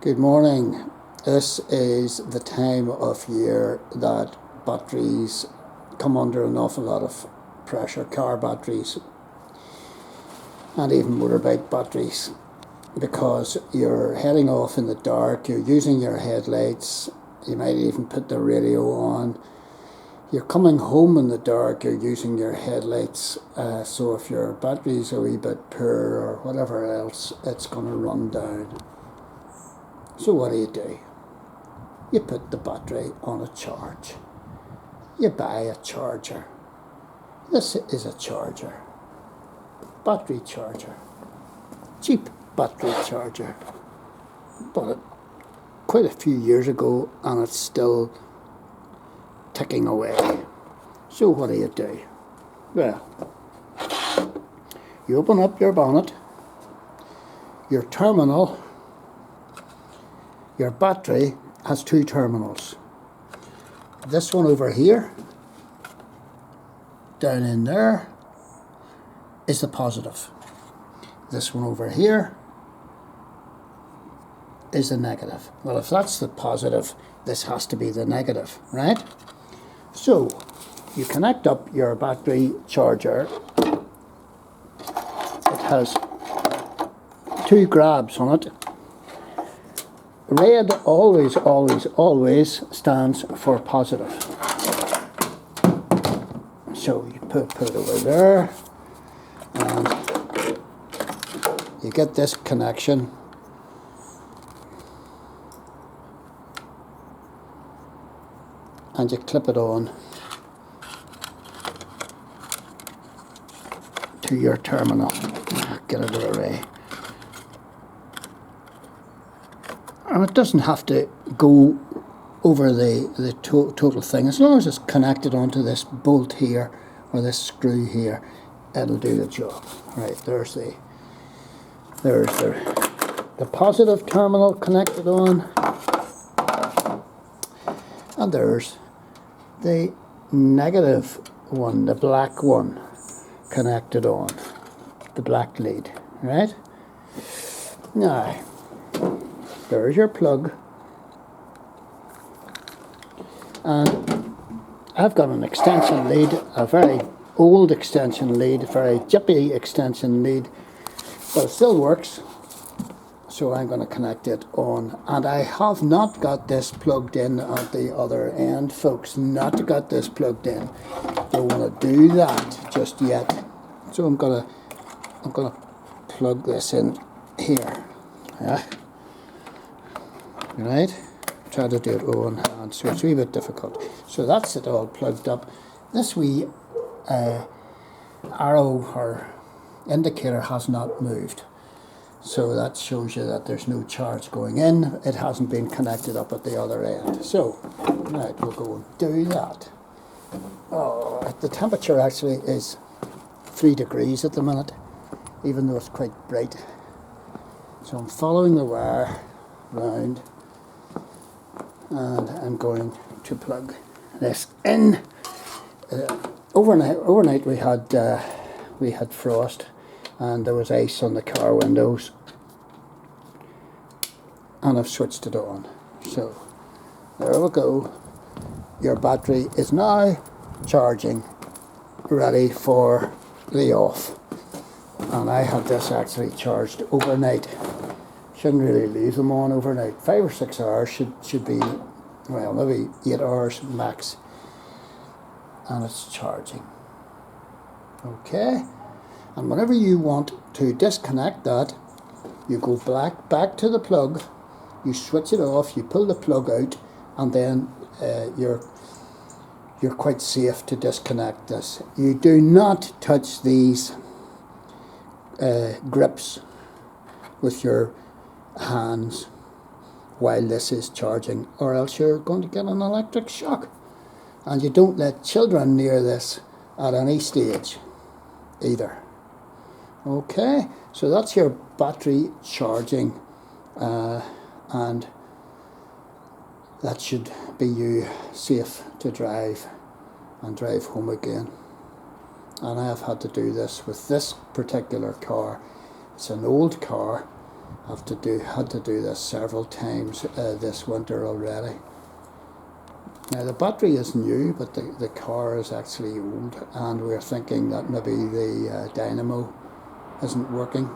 Good morning. This is the time of year that batteries come under an awful lot of pressure, car batteries and even motorbike batteries, because you're heading off in the dark, you're using your headlights, you might even put the radio on, you're coming home in the dark, you're using your headlights, so if your battery's a wee bit poor or whatever else, it's going to run down. So what do? You put the battery on a charge. You buy a charger. This is a charger. Battery charger. Cheap battery charger. Bought it quite a few years ago and it's still ticking away. So what do? Well, you open up your bonnet, your terminal. Your battery has two terminals. This one over here, down in there, is the positive. This one over here is the negative. Well, if that's the positive, this has to be the negative, right? So, you connect up your battery charger. It has two grabs on it. Red always stands for positive. So you put it over there, and you get this connection. And you clip it on to your terminal. Get it out of the way. And it doesn't have to go over the total thing. As long as it's connected onto this bolt here, or this screw here, it'll do the job. Right, there's the positive terminal connected on. And there's the negative one, the black one, connected on. The black lead, right? Now, there's your plug, and I've got an extension lead, a very old extension lead, very jippy extension lead, but it still works, so I'm going to connect it on. And I have not got this plugged in at the other end, folks, not got this plugged in. Don't want to do that just yet, so I'm gonna plug this in here. Yeah. Right, try to do it all in hand, so it's a wee bit difficult. So that's it all plugged up. This wee arrow or indicator has not moved, so that shows you that there's no charge going in. It hasn't been connected up at the other end. So, right, we'll go and do that. Oh, the temperature actually is 3 degrees at the minute, even though it's quite bright. So I'm following the wire round, and I'm going to plug this in. Overnight we had frost, and there was ice on the car windows, and I've switched it on. So there we go. Your battery is now charging, ready for the off. And I had this actually charged overnight. Shouldn't really leave them on overnight. 5 or 6 hours should be, well, maybe 8 hours max. And it's charging. Okay. And whenever you want to disconnect that, you go back to the plug, you switch it off, you pull the plug out, and then you're quite safe to disconnect this. You do not touch these grips with your hands while this is charging, or else you're going to get an electric shock. And you don't let children near this at any stage either. Okay, so that's your battery charging, and that should be you safe to drive and drive home again. And I have had to do this with this particular car. It's an old car, Had to do this several times this winter already. Now the battery is new, but the car is actually old, and we're thinking that maybe the dynamo isn't working.